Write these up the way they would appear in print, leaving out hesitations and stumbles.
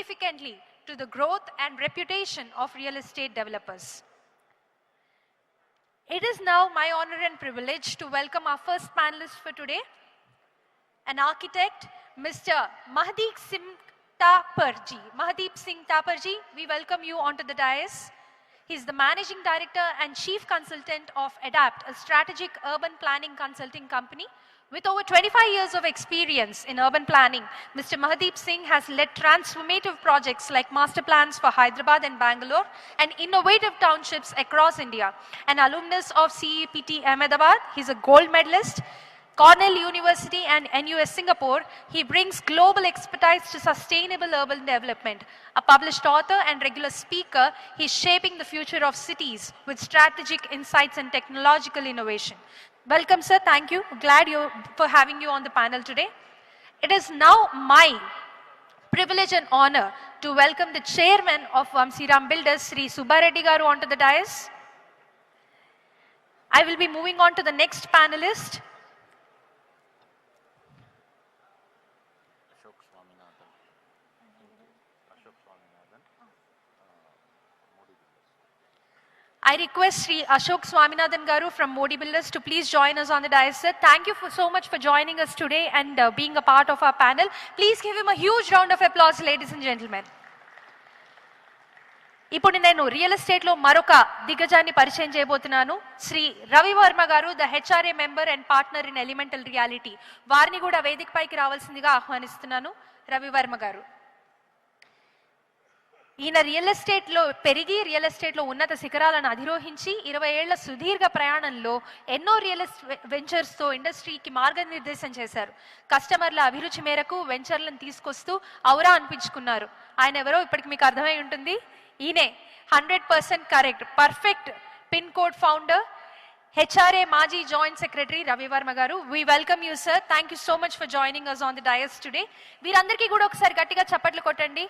significantly to the growth and reputation of real estate developers. It is now my honor and privilege to welcome our first panelist for today, an architect, Mr. Mahadeep Singh Thapar ji. Mahadeep Singh Thapar ji, we welcome you onto the dais. He is the Managing Director and Chief Consultant of ADAPT, a strategic urban planning consulting company. With over 25 years of experience in urban planning, Mr. Mahadeep Singh has led transformative projects like master plans for Hyderabad and Bangalore and innovative townships across India. An alumnus of CEPT Ahmedabad, he's a gold medalist. Cornell University and NUS Singapore, he brings global expertise to sustainable urban development. A published author and regular speaker, he's shaping the future of cities with strategic insights and technological innovation. Welcome, sir. Thank you. Glad for having you on the panel today. It is now my privilege and honor to welcome the chairman of Vamsiram Builders, Sri Subbareddy garu, onto the dais. I will be moving on to the next panelist. Ashok Swamynathan. Ashok Swamynathan. I request Sri Ashok Swamynathan garu from Modi Builders to please join us on the dais, sir. Thank you so much for joining us today and being a part of our panel. Please give him a huge round of applause, ladies and gentlemen. ఇప్పుడు నేను real ఎస్టేట్లో మరొక దిగ్గజాన్ని పరిచయం చేయబోతున్నాను. శ్రీ రవి వర్మ గారు, the HRA member and partner in elemental reality. వారిని కూడా వేదికపైకి రావాల్సిందిగా ఆహ్వానిస్తున్నాను. రవి వర్మ గారు, ఈయన రియల్ ఎస్టేట్లో పెరిగి రియల్ ఎస్టేట్లో ఉన్నత శిఖరాలను అధిరోహించి 20 ఏళ్ల సుదీర్ఘ ప్రయాణంలో ఎన్నో రియల్ వెంచర్స్తో ఇండస్ట్రీకి మార్గనిర్దేశం చేశారు. కస్టమర్ల అభిరుచి మేరకు వెంచర్లను తీసుకొస్తూ ఔరా అనిపించుకున్నారు. ఆయన ఎవరో ఇప్పటికి మీకు అర్థమై ఉంటుంది. ఈయనే 100% correct, perfect pin code founder, HRA మాజీ joint secretary Ravi Varma garu. We welcome you sir. Thank you so much for joining us on the dais today. వీరందరికీ కూడా ఒకసారి గట్టిగా చప్పట్లు కొట్టండి.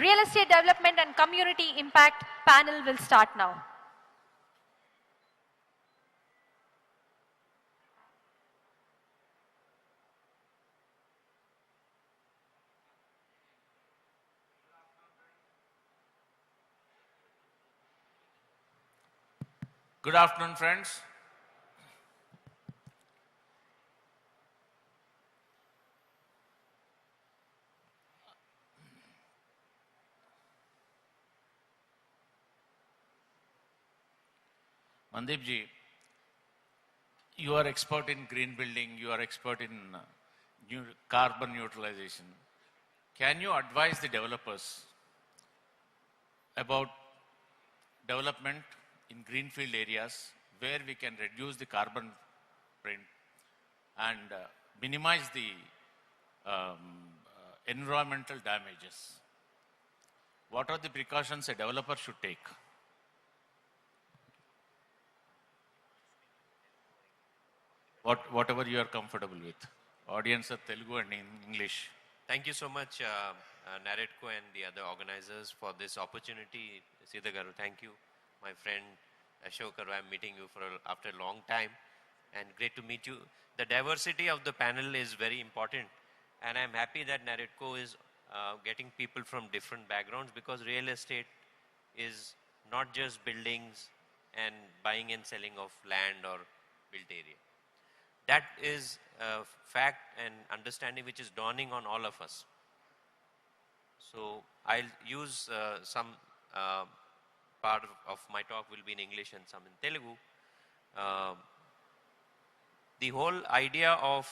Real Estate Development and Community Impact panel will start now. Good afternoon, friends. Mahadeep ji, you are expert in green building, you are expert in carbon neutralization. Can you advise the developers about development in greenfield areas where we can reduce the carbon print and minimize the environmental damages? What are the precautions a developer should take? Whatever you are comfortable with. Audience of Telugu and in English. Thank you so much, Naredko and the other organizers for this opportunity. Sridhar garu, thank you. My friend Ashok, I'm meeting you after a long time and great to meet you. The diversity of the panel is very important and I'm happy that Naredko is getting people from different backgrounds because real estate is not just buildings and buying and selling of land or built area. That is a fact and understanding which is dawning on all of us. So I'll use some part of my talk will be in English and some in Telugu. The whole idea of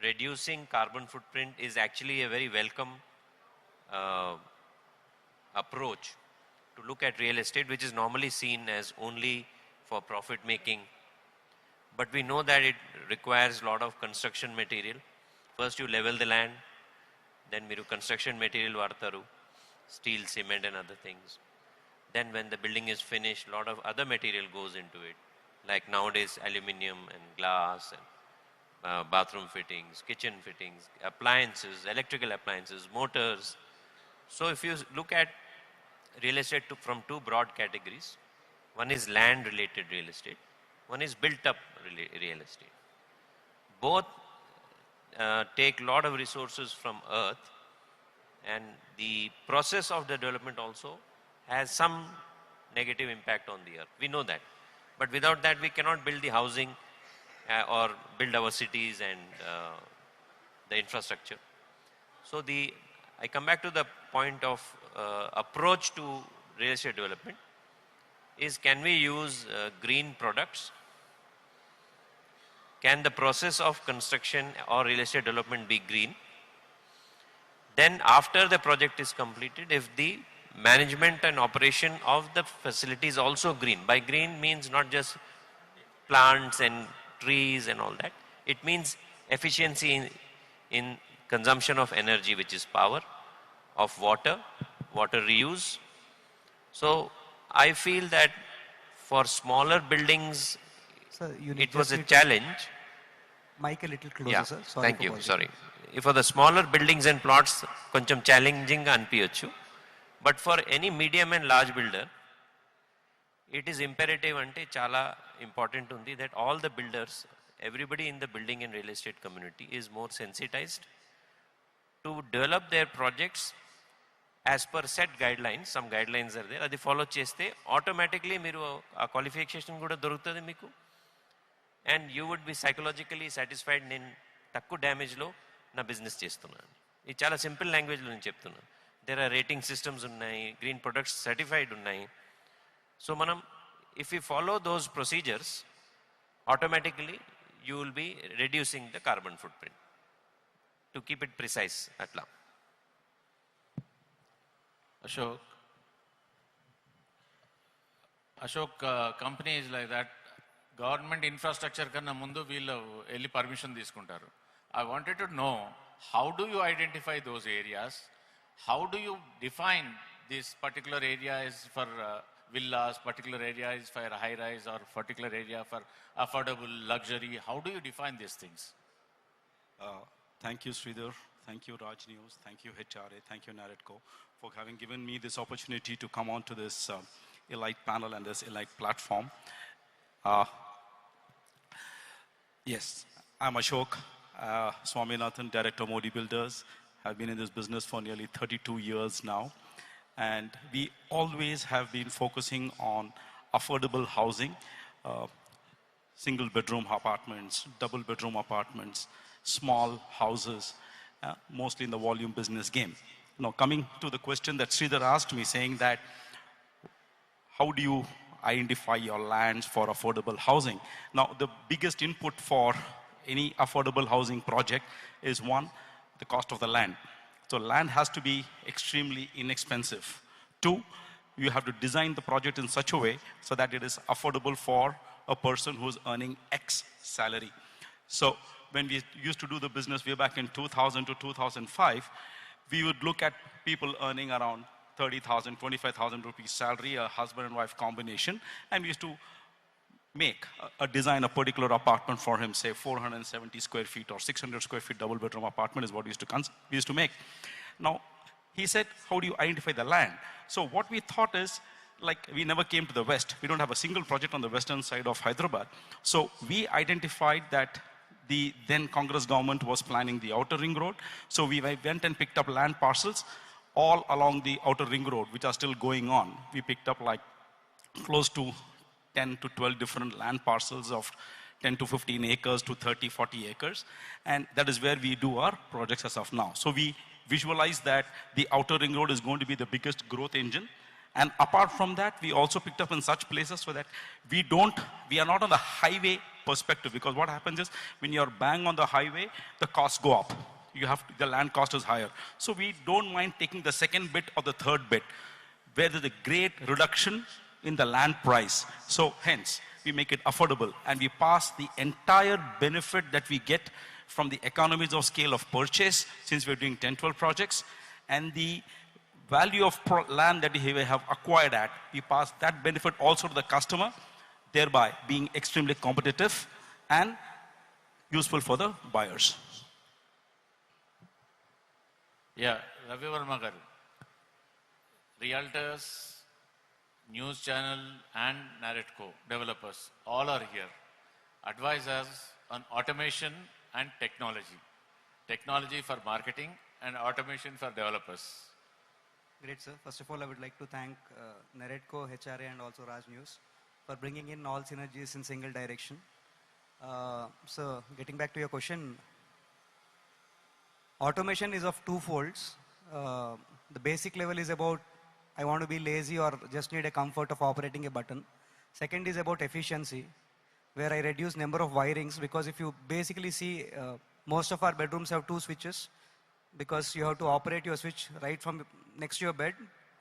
reducing carbon footprint is actually a very welcome approach to look at real estate, which is normally seen as only for profit making. But we know that it requires a lot of construction material. First you level the land, then miru construction material vartaru, steel, cement and other things. Then when the building is finished, a lot of other material goes into it. Like nowadays aluminium and glass and bathroom fittings, kitchen fittings, appliances, electrical appliances, motors. So if you look at real estate from two broad categories, one is land related real estate, one is built up real estate. Both take a lot of resources from earth, and the process of the development also has some negative impact on the earth. We know that. But without that, we cannot build the housing or build our cities and the infrastructure. So I come back to the point of approach to real estate development is, can we use green products? Can the process of construction or real estate development be green? Then after the project is completed, if the management and operation of the facility is also green. By green means not just plants and trees and all that. It means efficiency in consumption of energy, which is power, of water reuse. So I feel that for smaller buildings, Sir, you it just was a need to challenge. mic a little closer, Yeah, sir. Sorry thank for you. bothering. Sorry. For the smaller buildings and plots, కొంచెం challenging గా అనిపించచ్చు. But for any medium and large builder, it is imperative అంటే చాలా important ఉంది that all the builders, everybody in the building and real estate community is more sensitized to develop their projects as per set guidelines. Some guidelines are there. అది follow చేస్తే automatically మీరు ఆ qualification కూడా దొరుకుతుంది మీకు. And you would be psychologically satisfied, నేను తక్కువ డ్యామేజ్లో నా బిజినెస్ చేస్తున్నాను. ఇది చాలా సింపుల్ లాంగ్వేజ్లో నేను చెప్తున్నాను. దేర్ ఆర్ రేటింగ్ సిస్టమ్స్ ఉన్నాయి, గ్రీన్ ప్రొడక్ట్స్ సర్టిఫైడ్ ఉన్నాయి. సో మనం if you follow those procedures, automatically you will be reducing the carbon foot print. To keep it precise అట్లా. Ashok, company is like that. Government infrastructure కన్నా ముందు వీళ్ళు వెళ్ళి permission తీసుకుంటారు. I wanted to know, how do you identify those areas? How do you define this particular area is for villas, particular area is for high rise, or particular area for affordable luxury? How do you define these things? Thank you, Sridhar. Thank you, Raj News. Thank you, HRA. Thank you, Naredco, for having given me this opportunity to come on to this elite panel and this elite platform. Yes, I'm Ashok Swamynathan, Director of Modi Builders. I've been in this business for nearly 32 years now. And we always have been focusing on affordable housing, single bedroom apartments, double bedroom apartments, small houses, mostly in the volume business game. Now, coming to the question that Sridhar asked me, saying that, how do you identify your lands for affordable housing? Now, the biggest input for any affordable housing project is, one, the cost of the land. So land has to be extremely inexpensive. Two, you have to design the project in such a way so that it is affordable for a person who's earning X salary. So when we used to do the business way back in 2000 to 2005, we would look at people earning around 30,000, 25,000 rupees salary, a husband and wife combination, and we used to design a particular apartment for him, say 470 square feet or 600 square feet double bedroom apartment is what we used to make. Now, he said, how do you identify the land? So what we thought is, like, we never came to the west. We don't have a single project on the western side of Hyderabad. So we identified that the then Congress government was planning the outer ring road. So we went and picked up land parcels all along the outer ring road, which are still going on. We picked up like close to 10 to 12 different land parcels of 10 to 15 acres to 30, 40 acres. And that is where we do our projects as of now. So we visualize that the outer ring road is going to be the biggest growth engine. And apart from that, we also picked up in such places so that we are not on the highway perspective, because what happens is when you're bang on the highway, the costs go up. The land cost is higher. So we don't mind taking the second bit or the third bit, where there's a great reduction in the land price. So hence, we make it affordable and we pass the entire benefit that we get from the economies of scale of purchase, since we're doing 10, 12 projects, and the value of land that we have acquired at, we pass that benefit also to the customer, thereby being extremely competitive and useful for the buyers. Yeah, Ravi Varma garu. Realtors, news channel and Naredco developers, all are here. Advise us on automation and technology. technology for marketing and automation for developers. Great, sir. First of all, I would like to thank Naredco, HRA, and also Raj News for bringing in all synergies in single direction. So, getting back to your question, automation is of two folds. The basic level is about I want to be lazy or just need a comfort of operating a button. Second is about efficiency, where I reduce number of wirings, because if you basically see, most of our bedrooms have two switches, because you have to operate your switch right from next to your bed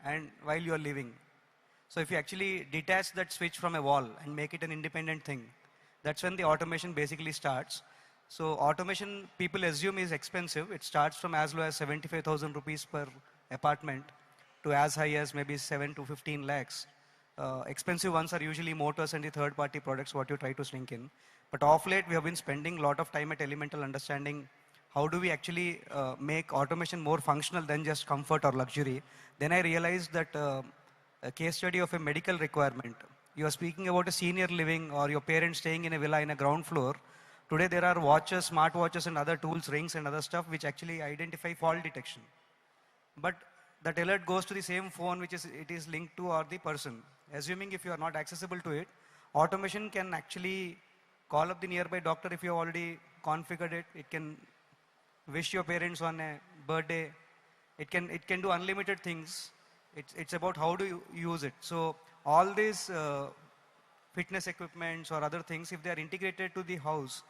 and while you are living. So if you actually detach that switch from a wall and make it an independent thing, that's when the automation basically starts. So automation, people assume, is expensive. It starts from as low as 75,000 rupees per apartment to as high as maybe 7 to 15 lakhs. Expensive ones are usually motors and the third party products what you try to shrink in. But of late we have been spending a lot of time at Elemental understanding how do we actually make automation more functional than just comfort or luxury. Then I realized that a case study of a medical requirement. You are speaking about a senior living or your parents staying in a villa in a ground floor. Today there are watches, smart watches and other tools, rings and other stuff which actually identify fault detection. But that alert goes to the same phone which it is linked to or the person. Assuming if you are not accessible to it, automation can actually call up the nearby doctor if you have already configured it. It can wish your parents on a birthday. It can do unlimited things. It's about how do you use it. So all these fitness equipments or other things, if they are integrated to the house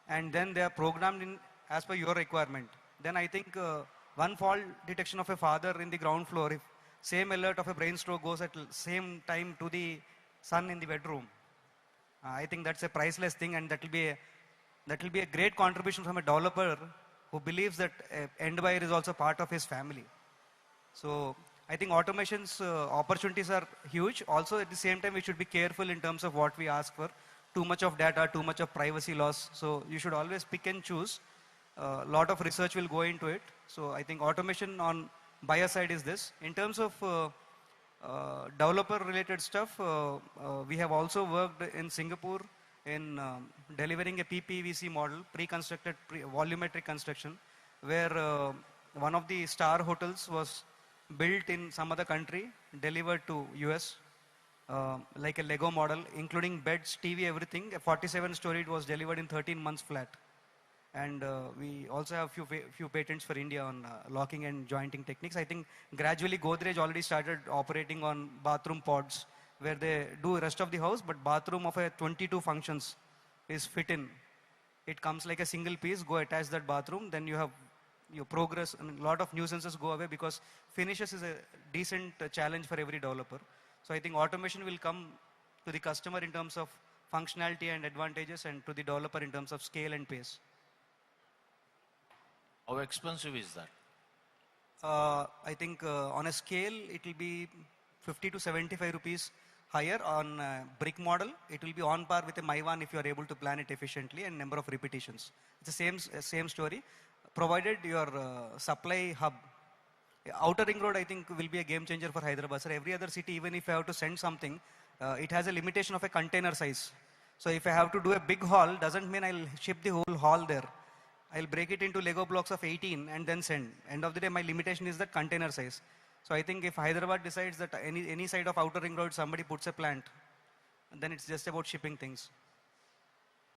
and then they are programmed in as per your requirement, then I think one fault detection of a father in the ground floor, if same alert of a brain stroke goes at same time to the son in the bedroom, I think that's a priceless thing, and that will be a great contribution from a developer who believes that end buyer is also part of his family. So I think automation's opportunities are huge. Also at the same time, we should be careful in terms of what we ask for. Too much of data, too much of privacy loss. So you should always pick and choose. A lot of research will go into it. So I think automation on buyer side is this. In terms of developer related stuff, we have also worked in Singapore in delivering a PPVC model, pre-constructed volumetric construction, where one of the star hotels was built in some other country, delivered to US, like a Lego model, including beds, TV, everything. A 47-story, it was delivered in 13 months flat. And we also have few patents for India on locking and jointing techniques. I think gradually Godrej already started operating on bathroom pods, where they do rest of the house, but bathroom of a 22 functions is fit in. It comes like a single piece, go attach that bathroom, then you have your progress. I mean, a lot of nuisances go away because finishes is a decent challenge for every developer. So I think automation will come to the customer in terms of functionality and advantages, and to the developer in terms of scale and pace. How expensive is that? I think on a scale, it will be 50 to 75 rupees higher. On brick model, it will be on par with a Maiwan if you are able to plan it efficiently and number of repetitions. It's the same story, provided your supply hub. Outer Ring Road, I think, will be a game changer for Hyderabad. So every other city, even if I have to send something, it has a limitation of a container size. So if I have to do a big haul, doesn't mean I'll ship the whole haul there. I'll break it into Lego blocks of 18 and then send. End of the day, my limitation is that container size. So I think if Hyderabad decides that any side of Outer Ring Road, somebody puts a plant, then it's just about shipping things.